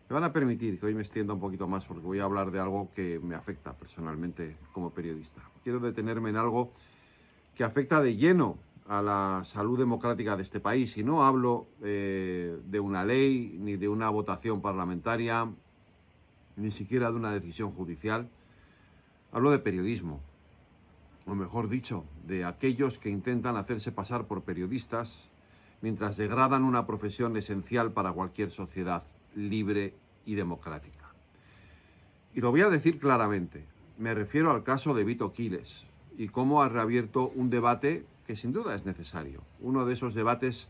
Me van a permitir que hoy me extienda un poquito más porque voy a hablar de algo que me afecta personalmente como periodista. Quiero detenerme en algo que afecta de lleno a la salud democrática de este país. Y no hablo de una ley, ni de una votación parlamentaria, ni siquiera de una decisión judicial. Hablo de periodismo, o mejor dicho, de aquellos que intentan hacerse pasar por periodistas mientras degradan una profesión esencial para cualquier sociedad libre y democrática. Y lo voy a decir claramente, me refiero al caso de Vito Quiles y cómo ha reabierto un debate que sin duda es necesario, uno de esos debates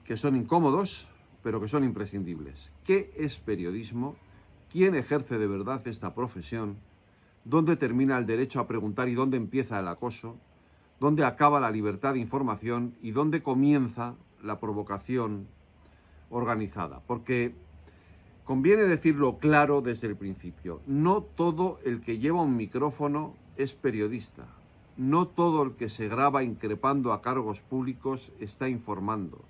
que son incómodos, pero que son imprescindibles. ¿Qué es periodismo? ¿Quién ejerce de verdad esta profesión? ¿Dónde termina el derecho a preguntar y dónde empieza el acoso? ¿Dónde acaba la libertad de información y dónde comienza la provocación organizada? Porque conviene decirlo claro desde el principio, no todo el que lleva un micrófono es periodista, no todo el que se graba increpando a cargos públicos está informando.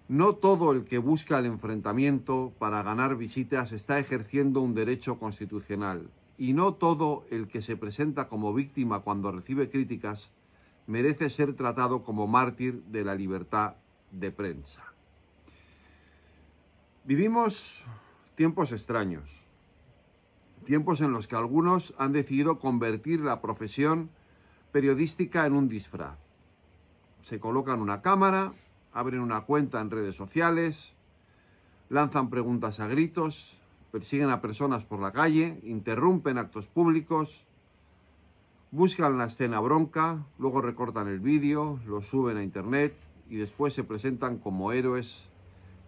No todo el que busca el enfrentamiento para ganar visitas está ejerciendo un derecho constitucional. Y no todo el que se presenta como víctima cuando recibe críticas merece ser tratado como mártir de la libertad de prensa. Vivimos tiempos extraños, tiempos en los que algunos han decidido convertir la profesión periodística en un disfraz. Se colocan una cámara, abren una cuenta en redes sociales, lanzan preguntas a gritos, persiguen a personas por la calle, interrumpen actos públicos, buscan la escena bronca, luego recortan el vídeo, lo suben a internet y después se presentan como héroes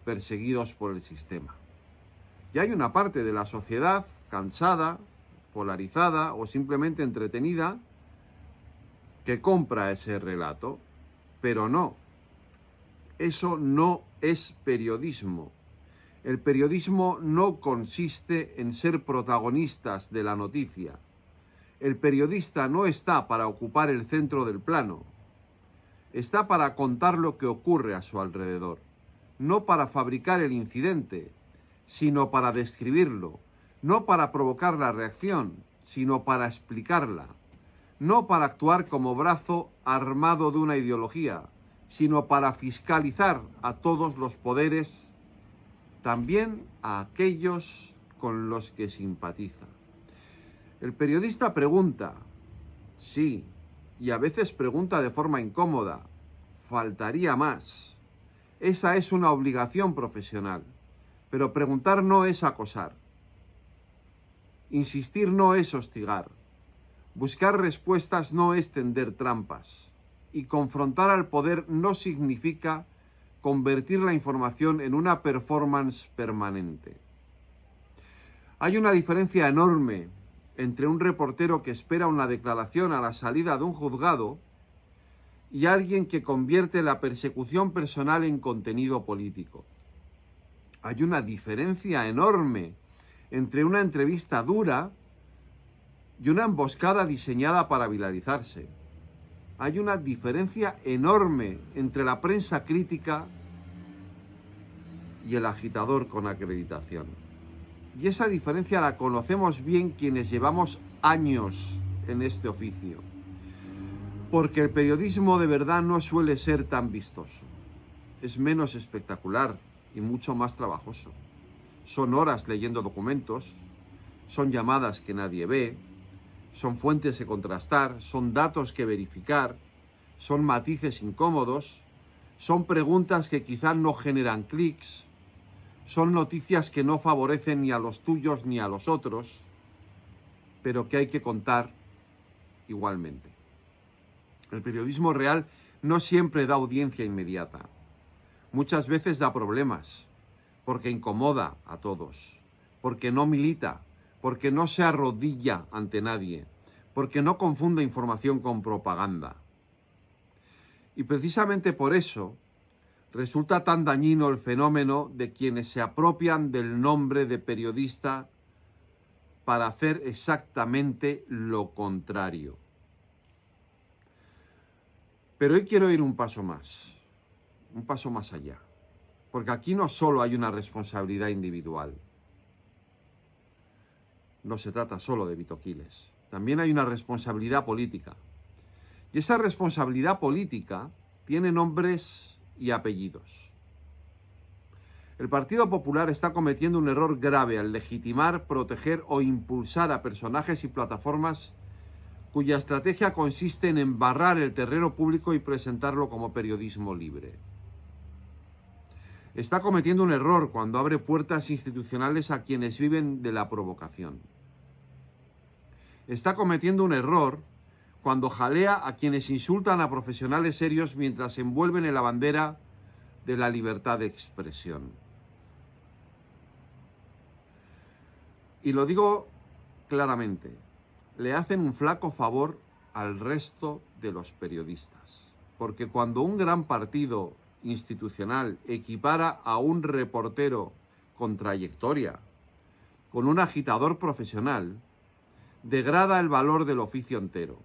perseguidos por el sistema. Y hay una parte de la sociedad cansada, polarizada o simplemente entretenida que compra ese relato, pero no. Eso no es periodismo. El periodismo no consiste en ser protagonistas de la noticia. El periodista no está para ocupar el centro del plano. Está para contar lo que ocurre a su alrededor. No para fabricar el incidente, sino para describirlo. No para provocar la reacción, sino para explicarla. No para actuar como brazo armado de una ideología, sino para fiscalizar a todos los poderes, también a aquellos con los que simpatiza. El periodista pregunta, sí, y a veces pregunta de forma incómoda, faltaría más. Esa es una obligación profesional, pero preguntar no es acosar. Insistir no es hostigar. Buscar respuestas no es tender trampas. Y confrontar al poder no significa convertir la información en una performance permanente. Hay una diferencia enorme entre un reportero que espera una declaración a la salida de un juzgado y alguien que convierte la persecución personal en contenido político. Hay una diferencia enorme entre una entrevista dura y una emboscada diseñada para viralizarse. Hay una diferencia enorme entre la prensa crítica y el agitador con acreditación. Y esa diferencia la conocemos bien quienes llevamos años en este oficio. Porque el periodismo de verdad no suele ser tan vistoso. Es menos espectacular y mucho más trabajoso. Son horas leyendo documentos, son llamadas que nadie ve, son fuentes que contrastar, son datos que verificar, son matices incómodos, son preguntas que quizás no generan clics, son noticias que no favorecen ni a los tuyos ni a los otros, pero que hay que contar igualmente. El periodismo real no siempre da audiencia inmediata. Muchas veces da problemas, porque incomoda a todos, porque no milita, porque no se arrodilla ante nadie, porque no confunde información con propaganda. Y precisamente por eso resulta tan dañino el fenómeno de quienes se apropian del nombre de periodista para hacer exactamente lo contrario. Pero hoy quiero ir un paso más allá. Porque aquí no solo hay una responsabilidad individual. No se trata solo de Vito Quiles. También hay una responsabilidad política. Y esa responsabilidad política tiene nombres y apellidos. El Partido Popular está cometiendo un error grave al legitimar, proteger o impulsar a personajes y plataformas cuya estrategia consiste en embarrar el terreno público y presentarlo como periodismo libre. Está cometiendo un error cuando abre puertas institucionales a quienes viven de la provocación. Está cometiendo un error cuando jalea a quienes insultan a profesionales serios mientras se envuelven en la bandera de la libertad de expresión. Y lo digo claramente, le hacen un flaco favor al resto de los periodistas. Porque cuando un gran partido institucional equipara a un reportero con trayectoria con un agitador profesional, degrada el valor del oficio entero.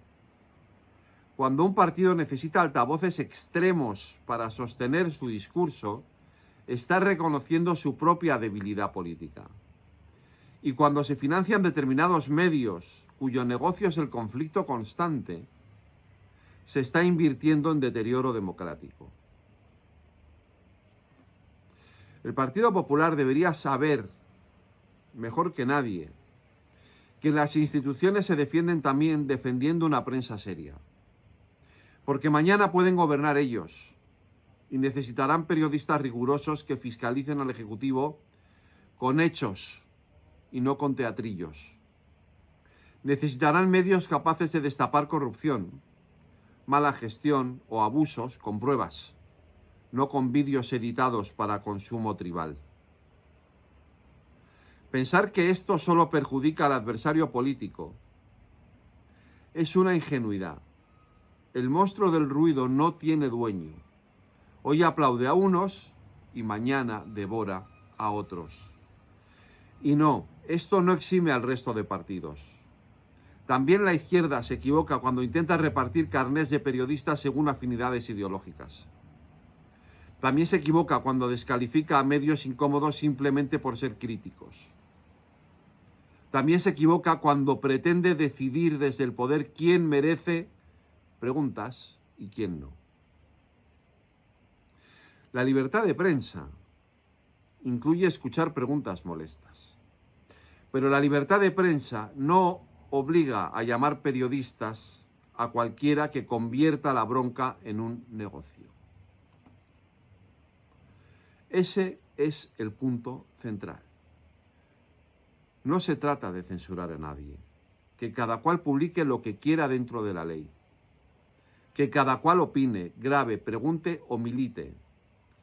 Cuando un partido necesita altavoces extremos para sostener su discurso, está reconociendo su propia debilidad política. Y cuando se financian determinados medios cuyo negocio es el conflicto constante, se está invirtiendo en deterioro democrático. El Partido Popular debería saber, mejor que nadie, que las instituciones se defienden también defendiendo una prensa seria. Porque mañana pueden gobernar ellos y necesitarán periodistas rigurosos que fiscalicen al Ejecutivo con hechos y no con teatrillos. Necesitarán medios capaces de destapar corrupción, mala gestión o abusos con pruebas, no con vídeos editados para consumo tribal. Pensar que esto solo perjudica al adversario político es una ingenuidad. El monstruo del ruido no tiene dueño. Hoy aplaude a unos y mañana devora a otros. Y no, esto no exime al resto de partidos. También la izquierda se equivoca cuando intenta repartir carnés de periodistas según afinidades ideológicas. También se equivoca cuando descalifica a medios incómodos simplemente por ser críticos. También se equivoca cuando pretende decidir desde el poder quién merece preguntas y quién no. La libertad de prensa incluye escuchar preguntas molestas. Pero la libertad de prensa no obliga a llamar periodistas a cualquiera que convierta la bronca en un negocio. Ese es el punto central. No se trata de censurar a nadie. Que cada cual publique lo que quiera dentro de la ley. Que cada cual opine, grabe, pregunte o milite.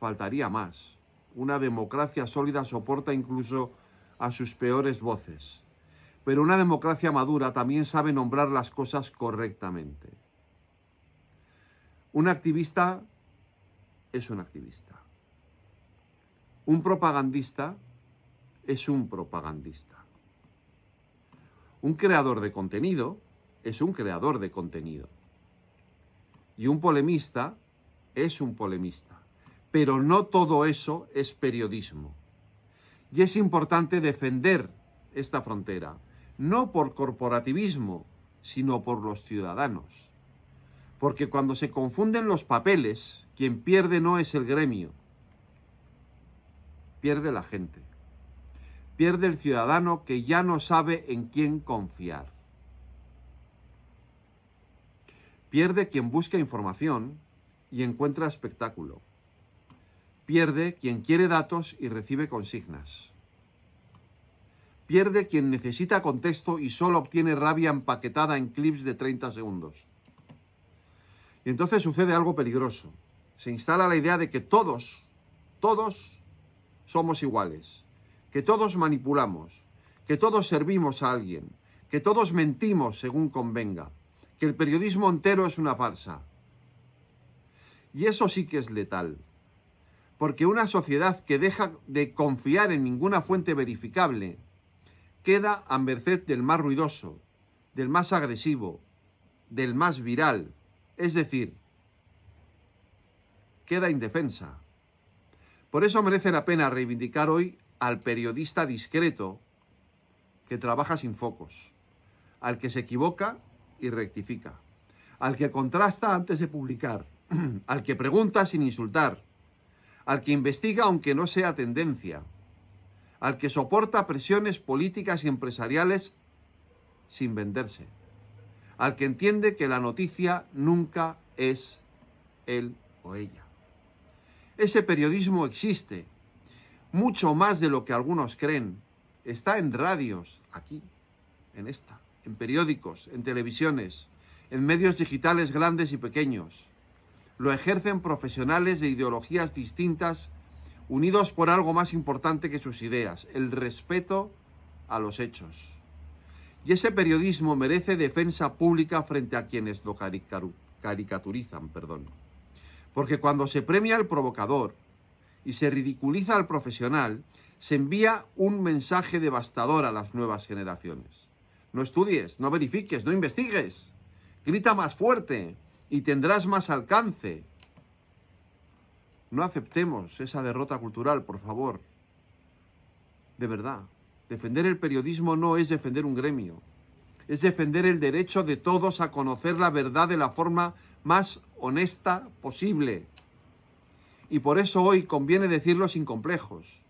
Faltaría más. Una democracia sólida soporta incluso a sus peores voces. Pero una democracia madura también sabe nombrar las cosas correctamente. Un activista es un activista. Un propagandista es un propagandista. Un creador de contenido es un creador de contenido. Y un polemista es un polemista. Pero no todo eso es periodismo. Y es importante defender esta frontera, no por corporativismo, sino por los ciudadanos. Porque cuando se confunden los papeles, quien pierde no es el gremio, pierde la gente. Pierde el ciudadano que ya no sabe en quién confiar. Pierde quien busca información y encuentra espectáculo. Pierde quien quiere datos y recibe consignas. Pierde quien necesita contexto y solo obtiene rabia empaquetada en clips de 30 segundos. Y entonces sucede algo peligroso. Se instala la idea de que todos somos iguales, que todos manipulamos, que todos servimos a alguien, que todos mentimos según convenga, que el periodismo entero es una farsa. Y eso sí que es letal, porque una sociedad que deja de confiar en ninguna fuente verificable queda a merced del más ruidoso, del más agresivo, del más viral, es decir, queda indefensa. Por eso merece la pena reivindicar hoy al periodista discreto que trabaja sin focos, al que se equivoca y rectifica, al que contrasta antes de publicar, al que pregunta sin insultar, al que investiga aunque no sea tendencia, al que soporta presiones políticas y empresariales sin venderse, al que entiende que la noticia nunca es él o ella. Ese periodismo existe, mucho más de lo que algunos creen. Está en radios, aquí, en esta, en periódicos, en televisiones, en medios digitales grandes y pequeños. Lo ejercen profesionales de ideologías distintas, unidos por algo más importante que sus ideas, el respeto a los hechos. Y ese periodismo merece defensa pública frente a quienes lo caricaturizan. Porque cuando se premia al provocador y se ridiculiza al profesional, se envía un mensaje devastador a las nuevas generaciones. No estudies, no verifiques, no investigues. Grita más fuerte y tendrás más alcance. No aceptemos esa derrota cultural, por favor. De verdad, defender el periodismo no es defender un gremio. Es defender el derecho de todos a conocer la verdad de la forma más honesta posible. Y por eso hoy conviene decirlo sin complejos.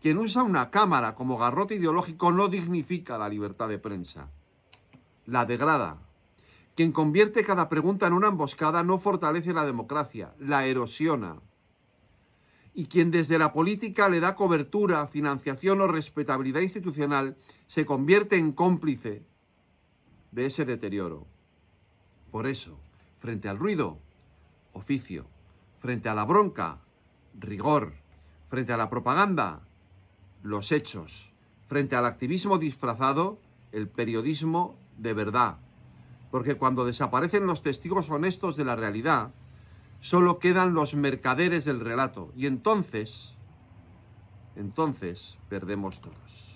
Quien usa una cámara como garrote ideológico no dignifica la libertad de prensa. La degrada. Quien convierte cada pregunta en una emboscada no fortalece la democracia, la erosiona. Y quien desde la política le da cobertura, financiación o respetabilidad institucional se convierte en cómplice de ese deterioro. Por eso, frente al ruido, oficio. Frente a la bronca, rigor. Frente a la propaganda, los hechos. Frente al activismo disfrazado, el periodismo de verdad. Porque cuando desaparecen los testigos honestos de la realidad, solo quedan los mercaderes del relato. Y entonces perdemos todos.